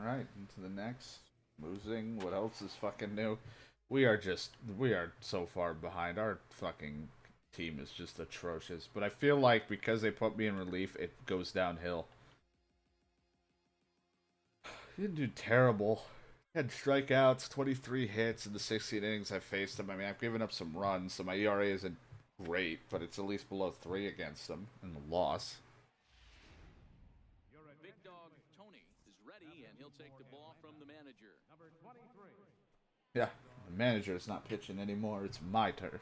Alright, into the next. Losing. What else is fucking new? We are so far behind. Our fucking team is just atrocious. But I feel like because they put me in relief, it goes downhill. He didn't do terrible. He had strikeouts, 23 hits in the 16 innings I faced him. I mean, I've given up some runs, so my ERA isn't great, but it's at least below 3 against them in the loss. Big dog Tony is ready, and he'll take the ball from the manager. Number 23. Yeah, the manager is not pitching anymore. It's my turf.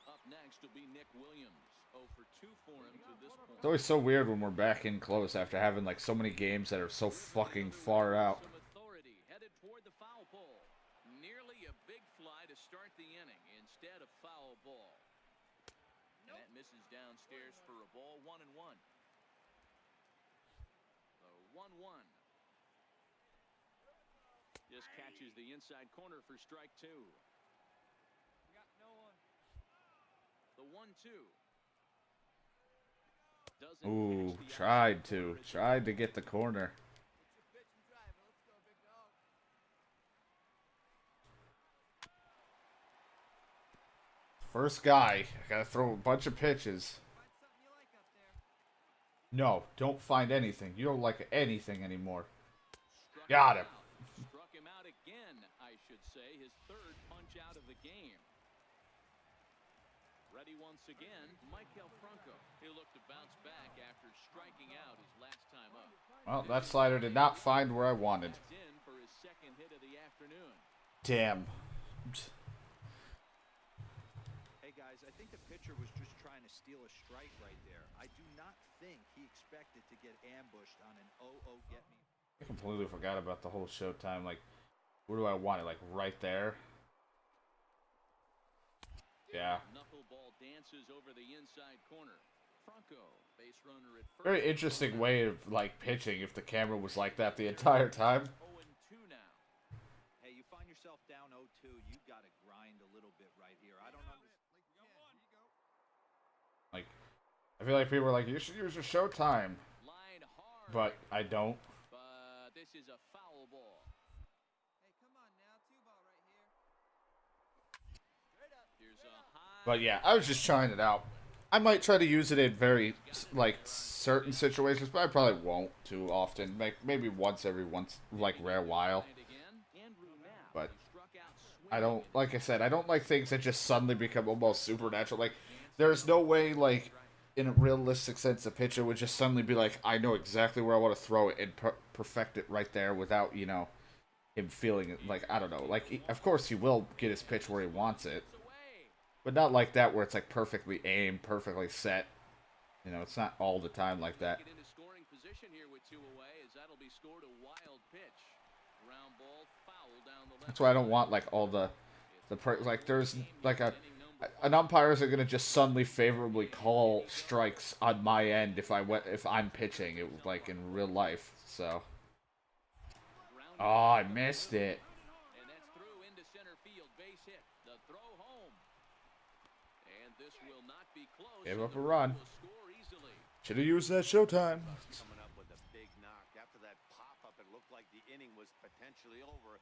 Up next will be Nick Williams. 0 for 2 for him to this point. It's always so weird when we're back in close after having like so many games that are so fucking far out. Some authority headed toward the foul pole. Nearly a big fly to start the inning instead of foul ball. And that misses downstairs for a ball. 1-1. The 1-1. Just catches the inside corner for strike 2. Got no one. The 1-2. Ooh, tried to get the corner. First guy, I gotta throw a bunch of pitches. No, don't find anything. You don't like anything anymore. Got him. Struck him out again, I should say. His third punch out of the game. Ready once again, Michael Franco. He'll look to bounce back after striking out his last time up. Well, that slider did not find where I wanted. In for his second hit of the afternoon. Damn. Hey guys, I think the pitcher was just trying to steal a strike right there. I do not think he expected to get ambushed on an 0-0 get me. I completely forgot about the whole Showtime. Like, where do I want it? Like, right there? Yeah. Knuckleball dances over the inside corner. Franco, base runner at first. Very interesting way of, like, pitching if the camera was like that the entire time. 0-2 now. Hey, you find yourself down 0-2, you got to grind a little bit right here. I don't understand. Like, I feel like people are like, you should use your Showtime. Line hard. But I don't. But this is a foul ball. Hey, come on now, 2-ball right here. Straight up. Here's a high. But yeah, I was just trying it out. I might try to use it in very, like, certain situations, but I probably won't too often. Maybe once every rare while. But I don't, like I said, I don't like things that just suddenly become almost supernatural. Like, there's no way, like, in a realistic sense, a pitcher would just suddenly be like, I know exactly where I want to throw it and perfect it right there without, you know, him feeling it. Like, I don't know. Like, of course he will get his pitch where he wants it. But not like that where it's, like, perfectly aimed, perfectly set. You know, it's not all the time like that. Get into scoring position here with 2 away, as that'll be scored a wild pitch. Ground ball, foul down the left. That's why I don't want, like, all the like, there's, like, an umpire isn't gonna just suddenly favorably call strikes on my end if I'm pitching it, like, in real life, so. Oh, I missed it. And that's through into center field, base hit. The throw home. And this will not be close. Gave up a run. Score easily. Should have used that Showtime. Coming up with a big knock. After that pop-up, it looked like the inning was potentially over.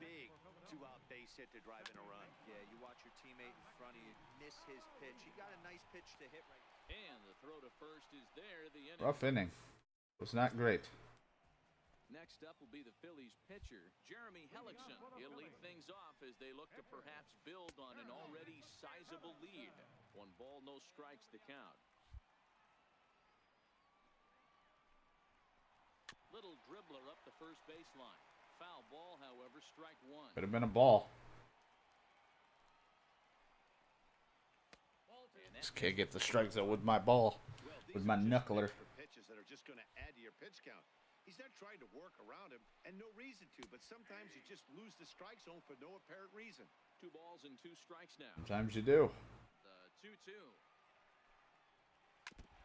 Big 2-out base hit to drive in a run. Yeah, you watch your teammate in front of you miss his pitch. He got a nice pitch to hit right. And the throw to first is there. The inning. Rough inning. It was not great. Next up will be the Phillies pitcher, Jeremy Hellickson. He'll lead things off as they look to perhaps build on an already sizable lead. 1 ball, no strikes to count. Little dribbler up the first baseline. Foul ball, however, strike 1. Could have been a ball. Just can't get the strike zone with my ball. With my knuckler. Pitches that are just going to add to your pitch count. He's not trying to work around him, and no reason to, but sometimes you just lose the strike zone for no apparent reason. 2 balls and 2 strikes now. Sometimes you do. The 2-2.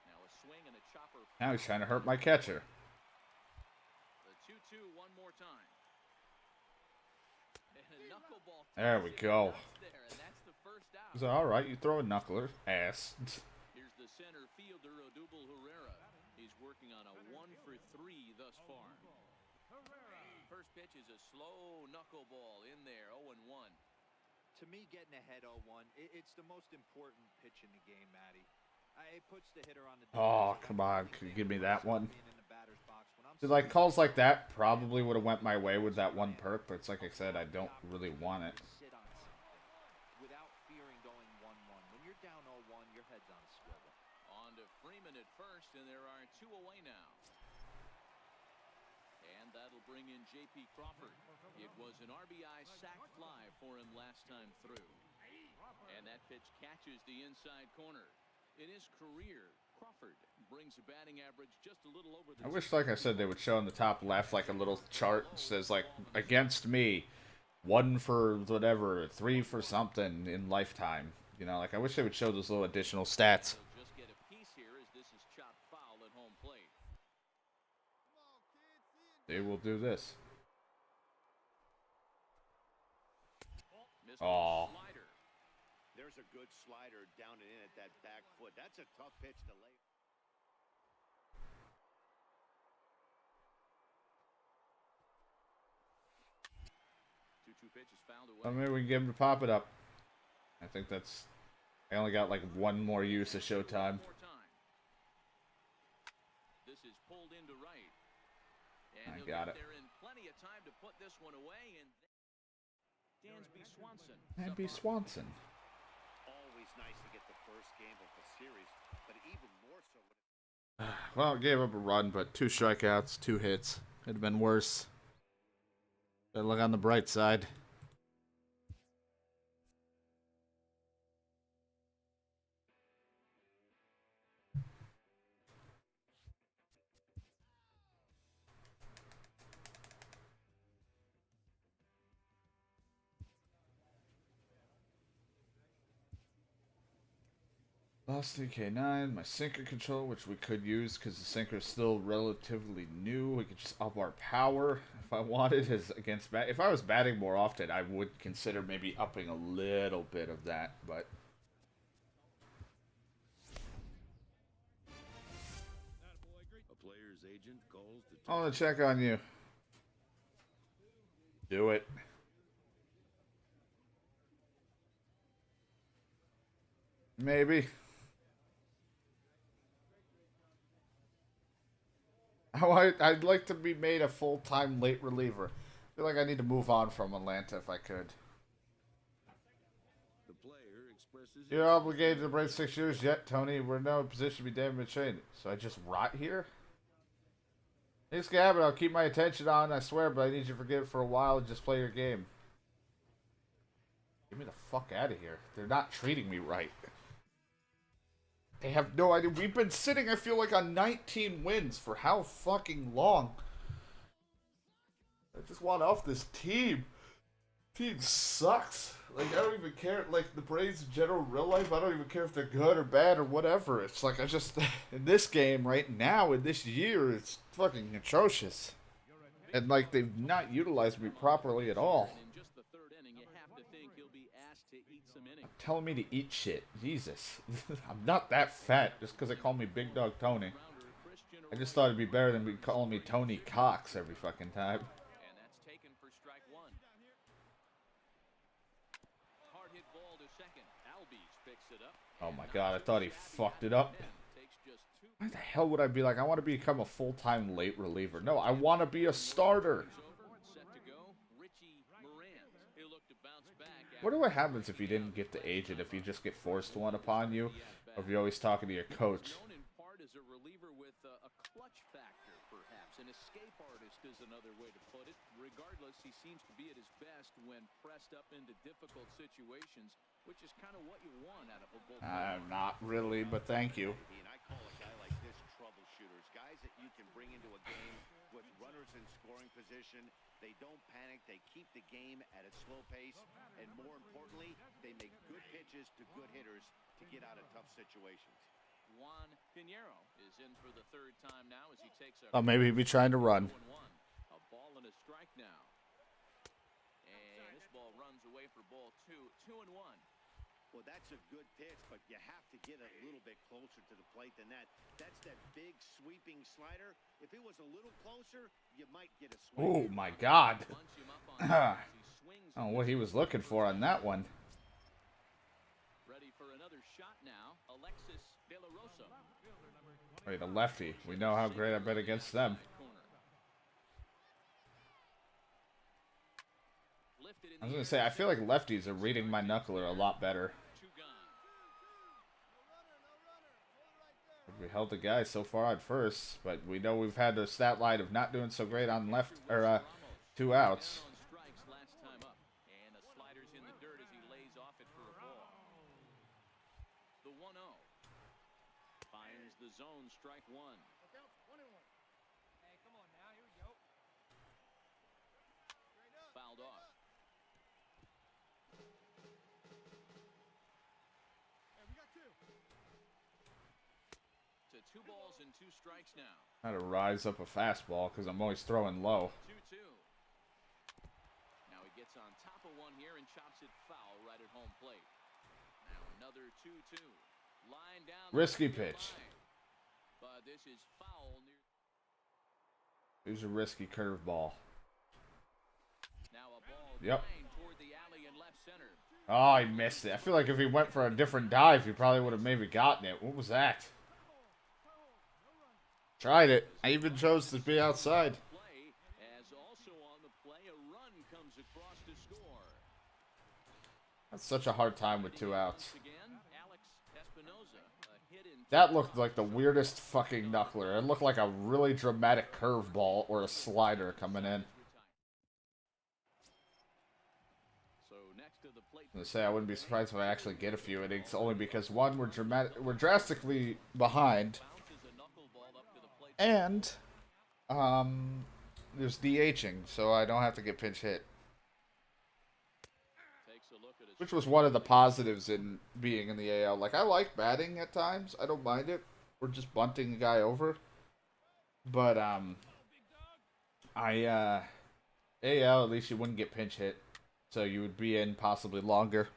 Now a swing and a chopper. Now he's trying to hurt my catcher. The 2-2 one more time. And a knuckleball. There we go. There, and that's the first out. He's like, all right, you throw a knuckler, ass. Here's the center fielder, Odubel Herrera. He's working on a 1 for 3 thus far. First pitch is a slow knuckleball in there, 0-1. To me, getting ahead 0-1, it's the most important pitch in the game, Matty. It puts the hitter on the Oh, defensive come end. on. Could you give me that one? Being in the batter's box when I'm Dude, like, calls like that probably would have went my way with that one perk, but it's like I said, I don't really want it. sit on something without fearing going 1-1. When you're down 0-1, your head's on a swivel. On to Freeman at first, and there are 2 away now. And that'll bring in J.P. Crawford. It was an RBI sac fly for him last time through. And that pitch catches the inside corner. In his career, Crawford brings a batting average just a little over the... I wish, like I said, they would show in the top left, like, a little chart that says, like, against me, 1 for whatever, 3 for something in lifetime. You know, like, I wish they would show those little additional stats. He'll just get a piece here as this is chopped foul at home plate. They will do this. Missed Oh. the slider. There's a good slider down and in at that back foot. That's a tough pitch to lay. 2-2 pitch is fouled away. I mean, we can get him to pop it up. I think that's... I only got, like, 1 more use of showtime. More time. This is pulled into right. And I he'll got get it. there in plenty of time to put this one away. And Dansby Swanson. Dansby Swanson. Always nice to get the first game of the series, but even more so when Well, gave up a run, but 2 strikeouts, 2 hits. Could have been worse. Better look on the bright side. Lost the K9, my sinker control, which we could use because the sinker is still relatively new. We could just up our power if I wanted. As against if I was batting more often, I would consider maybe upping a little bit of that. But a player's agent calls to I want to check on you. Do it. Maybe. I'd like to be made a full-time late reliever. I feel like I need to move on from Atlanta if I could. the player expresses You're obligated to break 6 years yet, Tony. We're in no position to be damn trained. So I just rot here? Thanks, Gavin. I'll keep my attention on, I swear, but I need you to forget it for a while and just play your game. Get me the fuck out of here. They're not treating me right. They have no idea. We've been sitting, I feel like, on 19 wins for how fucking long? I just want off this team. Team sucks. Like, I don't even care. Like, the Braves in general, real life, I don't even care if they're good or bad or whatever. It's like, I just, in this game right now, in this year, it's fucking atrocious. And, like, they've not utilized me properly at all. And in just the third inning, you have to think he'll be asked to eat some innings. Telling me to eat shit. Jesus. I'm not that fat just because they call me Big Dog Tony. I just thought it'd be better than calling me Tony Cox every fucking time. And that's taken for strike 1. Hard hit ball to second. Albies picks it up. Oh my god, I thought he fucked it up. Takes just 2. Why the hell would I be like, I want to become a full-time late reliever? No, I want to be a starter. Set to go. Richie Moran. He'll look to bounce back. What happens if you didn't get the agent, if you just get forced one upon you? Or if you're always talking to your coach? Known in part as a reliever with a clutch factor, perhaps. An escape artist is another way to put it. Regardless, he seems to be at his best when pressed up into difficult situations, which is kind of what you want out of a bullpen. Not really, but thank you. And I call a guy like this troubleshooters, guys that you can bring into a game with runners in scoring position. They don't panic. They keep the game at a slow pace. And more importantly, they make good pitches to good hitters to get out of tough situations. Juan Pinheiro is in for the third time now as he takes a... Oh, maybe he'd be trying to run. 2-1. A ball and a strike now. And this ball runs away for ball 2. 2-1. Well, that's a good pitch, but you have to get a little bit closer to the plate than that. That's that big sweeping slider. If it was a little closer, you might get a swing. Oh my God. I don't know what he was looking for on that one. Ready for another shot now. Alexis De La Rosa. Wait, a lefty. We know how great I've been against them. I was gonna say, I feel like lefties are reading my knuckler a lot better. We held the guy so far at first, but we know we've had the stat line of not doing so great on left or 2 outs. And a slider's in the dirt as he lays off it for a ball. The 1-0 finds the zone, strike one. Hey, come on now. Here we go. Fouled off. Hey, we got 2. To 2 balls and 2 strikes now. How to rise up a fastball because I'm always throwing low. 2-2. Now he gets on top of one here and chops it foul right at home plate. Now another 2-2. Line down. Risky pitch. But this is foul near. Here's a risky curveball. Now a ball Yep. flying toward the alley in left center. Oh, he missed it. I feel like if he went for a different dive, he probably would have maybe gotten it. What was that? Tried it. I even chose to be outside. Play, as also on the play, a run comes across to score. That's such a hard time with 2 outs. Again, Alex Espinoza, a hit in. That looked like the weirdest fucking knuckler. It looked like a really dramatic curveball or a slider coming in. So next to the plate. I'm gonna say I wouldn't be surprised if I actually get a few innings, only because one, we're drastically behind, Bounces a knuckleball up to the plate. and there's DHing, so I don't have to get pinch hit, Takes a look at his which was one of the positives in being in the AL. Like, I like batting at times, I don't mind it. We're just bunting a guy over, but AL at least you wouldn't get pinch hit, so you would be in possibly longer.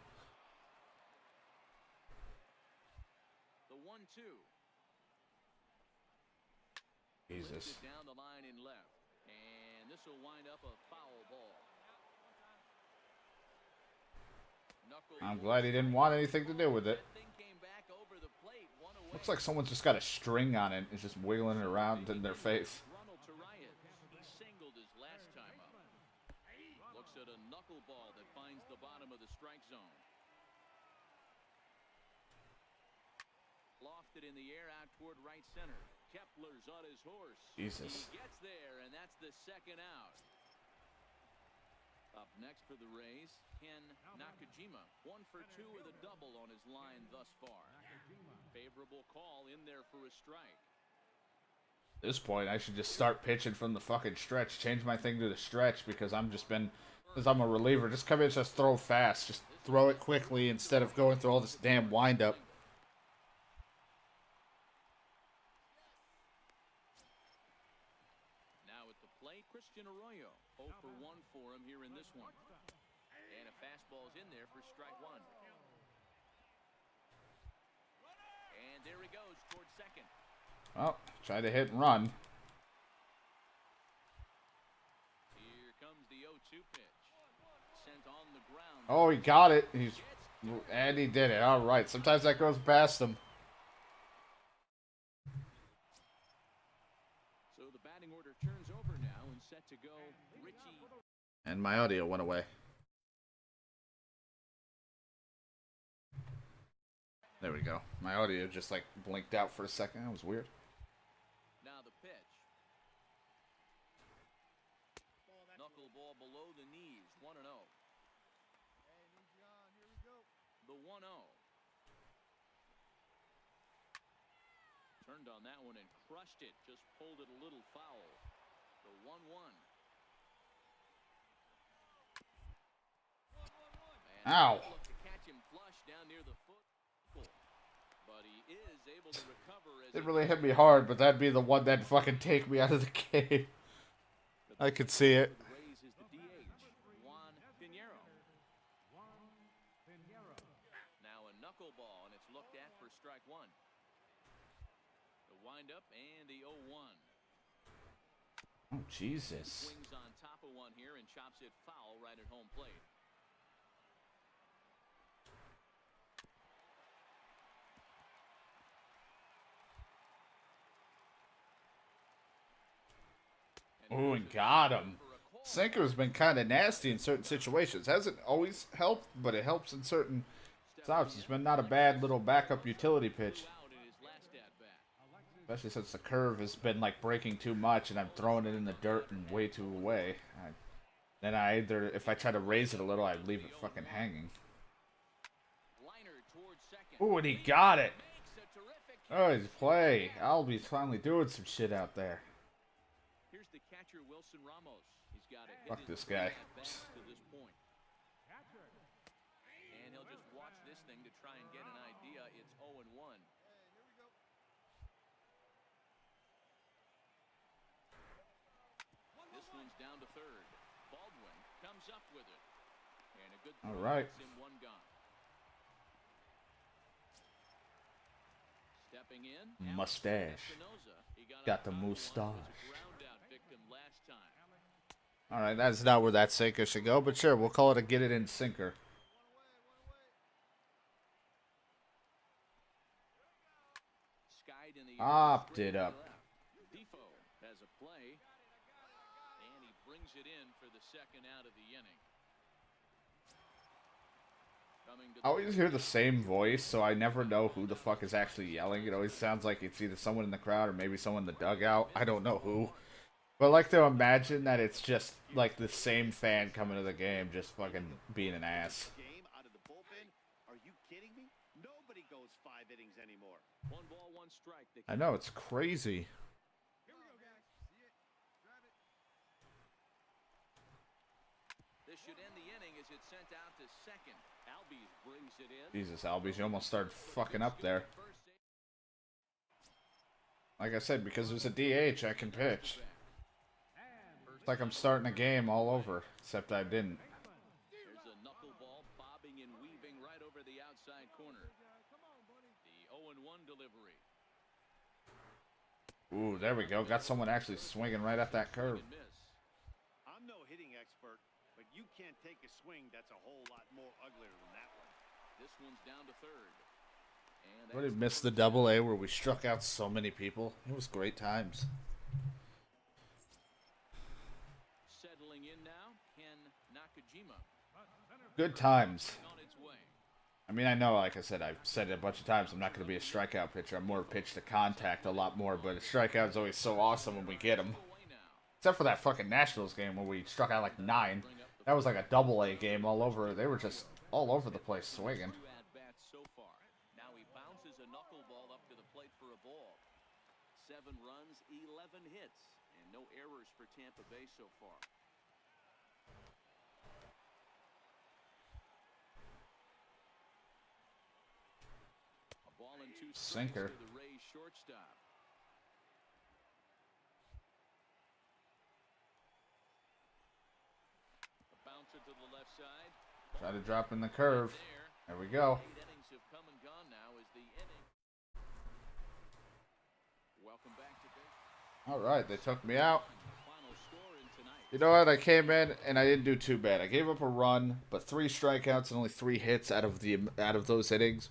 the 1-2. Jesus. Down the line in left. And this will wind up a foul ball. I'm glad he didn't want anything to do with it. That thing came back over the plate, one away. Looks like someone's just got a string on it and is just wiggling it around in their face. Ronald Torreyes, he singled his last time up. Looks at a knuckleball that finds the bottom of the strike zone. Lofted in the air out toward right center. Kepler's on his horse. Jesus. He gets there, and that's the second out. Up next for the Rays, Ken Nakajima. 1 for 2 with a double on his line thus far. Favorable call in there for a strike. At this point, I should just start pitching from the fucking stretch. Change my thing to the stretch because I'm a reliever. Just come in, just throw fast. Just throw it quickly instead of going through all this damn windup. Now at the plate, Christian Arroyo. 0 for 1 for him here in this one. And a fastball's in there for strike one. And there he goes towards second. Well, try to hit and run. Here comes the 0-2 pitch. Sent on the ground. Oh, he got it. And he did it. All right. Sometimes that goes past him. So the batting order turns over now and set to go Richie. And my audio went away. There we go. My audio just like blinked out for a second. That was weird. Now the pitch. Knuckleball below the knees. 1-0. Hey, John, here we go. The 1-0. Turned on that one and crushed it. Just pulled it a little foul. The 1-1. Ow. Look to catch him flush down near the foot. But he is able to recover as It really hit me hard, but that'd be the one that'd fucking take me out of the game. I could see it. Raises the DH. Juan Pinheiro. Now a knuckleball, and it's looked at for strike Oh, Jesus. Swings on top of one here and chops it foul right at home plate. Oh, and got him. Sinker's been kind of nasty in certain situations. Hasn't always helped, but it helps in certain stops. It's been not a bad little backup utility pitch. Especially since the curve has been like breaking too much and I'm throwing it in the dirt and way too away. Then I either, if I try to raise it a little, I leave it fucking hanging. Oh, and he got it. Oh, his play. Albie's finally doing some shit out there. Here's the catcher, Wilson Ramos. He's got it. Fuck this guy. To this point. And he'll just watch this thing to try and get an idea. It's 0-1. This one's down to third. Baldwin comes up with it. And a good throw. All right. Him one gone. Stepping in. Mustache. Got the mustache. All right, that's not where that sinker should go, but sure, we'll call it a get it in sinker. Opted up. Defoe has a play, and he brings it in for the second out of the inning. I always hear the same voice, so I never know who the fuck is actually yelling. It always sounds like it's either someone in the crowd or maybe someone in the dugout. I don't know who. But I like to imagine that it's just like the same fan coming to the game, just fucking being an ass. Game out of the bullpen? Are you kidding me? Nobody goes 5 innings anymore. 1 ball, 1 strike. I know, it's crazy. Here we go, guys. See it. Grab it. This should end the inning as it's sent out to second. Albies brings it in. Jesus, Albies, you almost started fucking up there. Like I said, because there's a DH, I can pitch. It's like I'm starting a game all over, except I didn't. There's a knuckleball bobbing and weaving right over the outside corner. The 0-1 delivery. Ooh, there we go. Got someone actually swinging right at that curve. I'm no hitting expert, but you can't take a swing that's a whole lot more uglier than that one. This one's down to third. And Really missed the double-A where we struck out so many people. It was great times. settling in now, Ken Nakajima. Good times. On its way. I mean, I know, like I said, I've said it a bunch of times, I'm not going to be a strikeout pitcher. I'm more pitch to contact a lot more, but a strikeout is always so awesome when we get them. Except for that fucking Nationals game where we struck out like 9. That was like a double-A game all over. They were just all over the place swinging. So far. Now he bounces a knuckleball up to the plate for a ball. 7 runs, 11 hits, and no errors for Tampa Bay so far. A ball and 2 strikes Sinker. to the Rays shortstop. A bouncer to the left side. Try to drop in the curve. There we go. 8 innings have come and gone now as the inning. Welcome back to baseball. Alright, they took me out. Final score in tonight. You know what? I came in and I didn't do too bad. I gave up a run, but 3 strikeouts and only 3 hits out of those innings.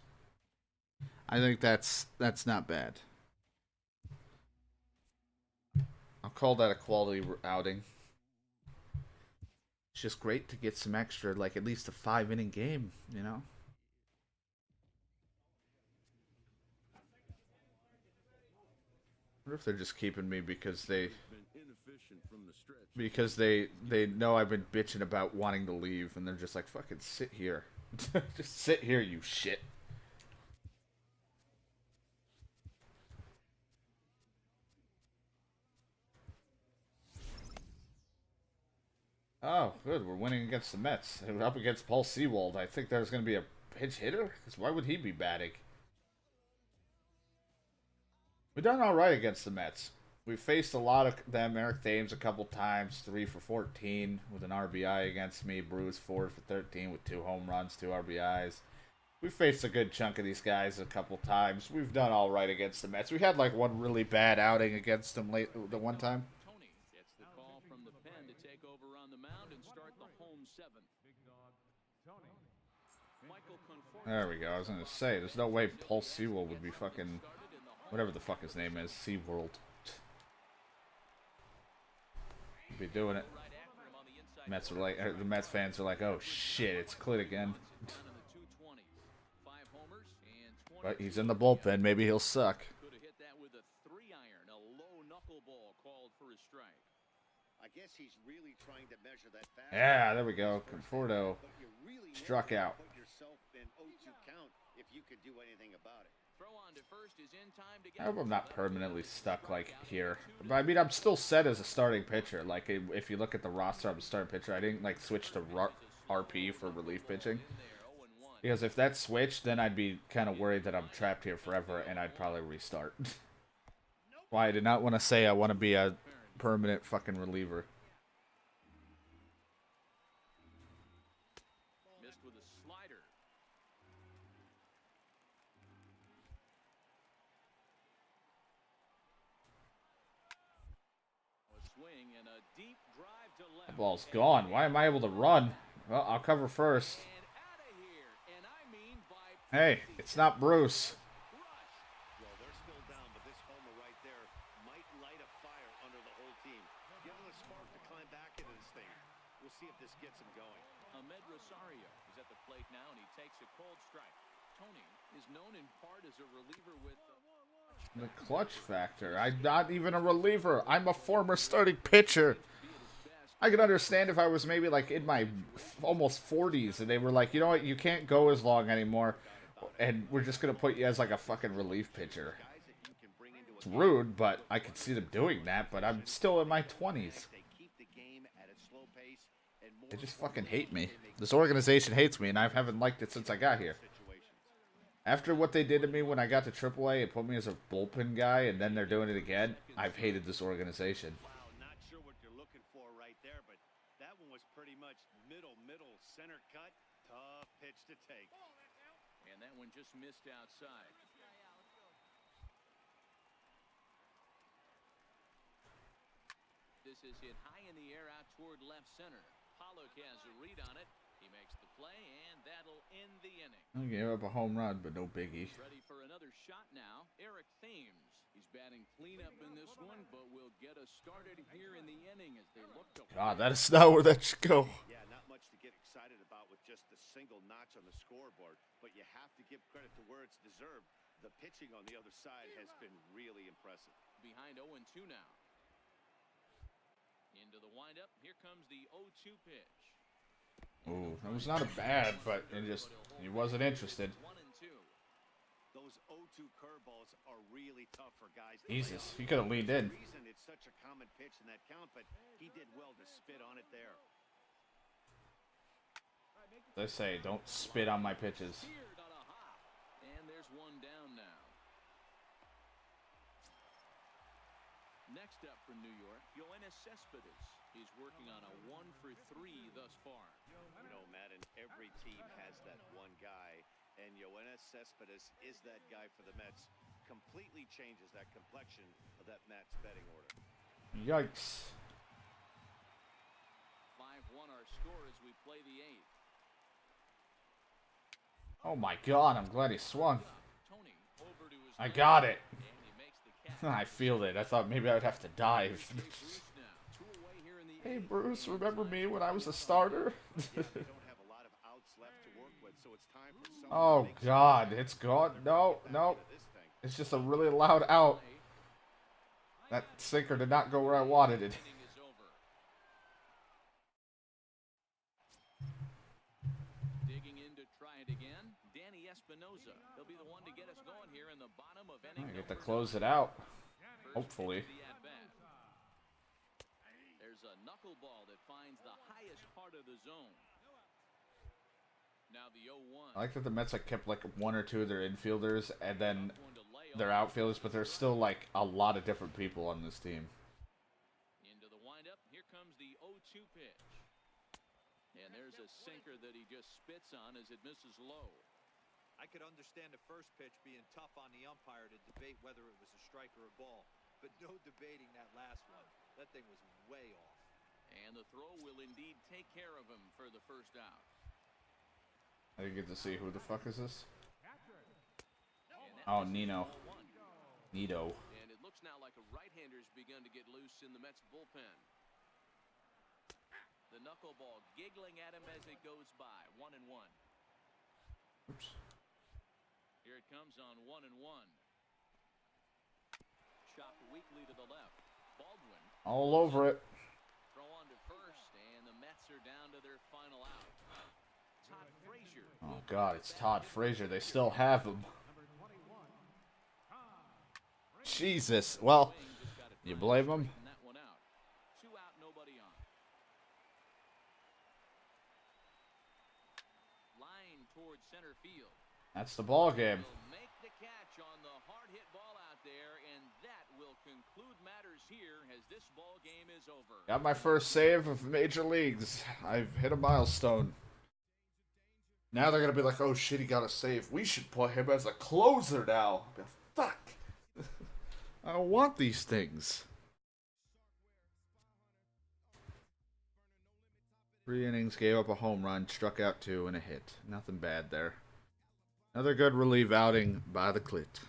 I think that's not bad. I'll call that a quality outing. It's just great to get some extra, like at least a 5-inning game, you know? I wonder if they're just keeping me because they know I've been bitching about wanting to leave, and they're just like, fucking sit here. Just sit here, you shit. Oh, good. We're winning against the Mets. We're up against Paul Sewald. I think there's going to be a pinch hitter, because why would he be batting? We've done all right against the Mets. We've faced a lot of them. Eric Thames a couple times, 3 for 14 with an RBI against me. Bruce 4 for 13 with 2 home runs, 2 RBIs. We've faced a good chunk of these guys a couple times. We've done all right against the Mets. We had like one really bad outing against them the one time. mound and start the home seventh. Michael Conforto. There we go. I was gonna say, there's no way Paul Sewell would be fucking whatever the fuck his name is, SeaWorld. Be doing it. Mets are like, the Mets fans are like, oh shit, it's Clit again. But he's in the bullpen. Maybe he'll suck. Could have hit that with a 3-iron, a low knuckleball called for a strike. I guess he's really trying to measure that fast. Yeah, there we go. Conforto struck out. Put yourself in 0-2 count if you could do anything about it. Throw on to first is in time to I hope I'm not permanently stuck like here. But I mean, I'm still set as a starting pitcher. Like if you look at the roster, I'm a starting pitcher. I didn't like switch to RP for relief pitching. Because if that switched, then I'd be kind of worried that I'm trapped here forever, and I'd probably restart. Why I did not want to say I want to be a permanent fucking reliever. Missed with a slider. A swing and a deep drive to left. The ball's gone. Why am I able to run? Well, I'll cover first. And out of here. And I mean by Hey, it's not Bruce. Well, they're still down, but this homer right there might light a fire under the whole team. Give them a spark to climb back into this thing. We'll see if this gets them going. Ahmed Rosario is at the plate now, and he takes a cold strike. Tony is known in part as a reliever with The clutch factor. I'm not even a reliever. I'm a former starting pitcher. I could understand if I was maybe like in my almost 40s and they were like, you know what, you can't go as long anymore, and we're just gonna put you as like a fucking relief pitcher. It's rude, but I could see them doing that. But I'm still in my 20s. They just fucking hate me. This organization hates me, and I haven't liked it since I got here. After what they did to me when I got to AAA and put me as a bullpen guy, and then they're doing it again, I've hated this organization. Wow, not sure what you're looking for right there, but that one was pretty much middle, center cut. Tough pitch to take. and that one just missed outside. This is hit high in the air out toward left center. Pollock has a read on it. He makes the play, and that'll end the inning. I gave up a home run, but no biggie. Ready for another shot now. Eric Thames. He's batting cleanup in this one, but will get us started here in the inning as they look to... God, that is not where that should go. Yeah, not much to get excited about with just a single notch on the scoreboard, but you have to give credit to where it's deserved. The pitching on the other side has been really impressive. Behind 0-2 now. Into the windup. Here comes the 0-2 pitch. Ooh, that was not a bad, but he wasn't interested. 1-2. Those 0-2 curveballs are really tough for guys. Jesus, he could have leaned in. Reason it's such a common pitch in that count, but he did well to spit on it there. They say, don't spit on my pitches. Steered on a hop. And there's one down now. Next up for New York, Yoenis Cespedes. He's working on a 1-for-3 thus far. You know, Madden, every team has that one guy, and Yoenis Cespedes is that guy for the Mets. Completely changes that complexion of that Mets betting order. Yikes. 5-1 our score as we play the 8th. Oh my god, I'm glad he swung. Tony over to his I left, got it. and he makes the catch. I feel it. I thought maybe I would have to dive. Bruce now, 2 away here in the Hey 8th. Bruce, remember me when I was a starter? They don't have a lot of outs left to work with, so it's time for someone Oh to make god, it's gone. No, no. this thing. It's just a really loud out. That sinker did not go where I wanted it. Inning is over. Digging in to try it again. Danny Espinosa. He'll be the one to get us going here in the bottom of inning I get to number close it 9. out. First Hopefully. pitch of the at-bat. There's a knuckleball that finds the highest part of the zone. Now the 0-1. I like that the Mets like kept like one or two of their infielders and then their outfielders, but there's still like a lot of different people on this team. Into the windup. Here comes the 0-2 pitch. And there's a sinker that he just spits on as it misses low. I could understand the first pitch being tough on the umpire to debate whether it was a strike or a ball, but no debating that last one. That thing was way off. And the throw will indeed take care of him for the first out. I didn't get to see who the fuck is this. And that Oh, misses Nino. ball one. Nito. And it looks now like a right-hander's begun to get loose in the Mets bullpen. The knuckleball giggling at him as it goes by. 1-1. Oops. Here it comes on 1-1. Chopped weakly to the left. Baldwin. All over it. Throw on to first, and the Mets are down to their final out. Todd Frazier. Oh god, it's Todd Frazier. They still have him. Jesus. Well, you blame him? That one out. 2 out, nobody on. Line towards center field. That's the ball game. Will make the catch on the hard hit ball out there, and that will conclude matters here as this ball game is over. Got my first save of Major Leagues. I've hit a milestone. Now they're gonna be like, oh shit, he got a save. We should put him as a closer now. Fuck. I don't want these things. 3 innings, gave up a home run, struck out 2, and a hit. Nothing bad there. Another good relief outing by the Clit.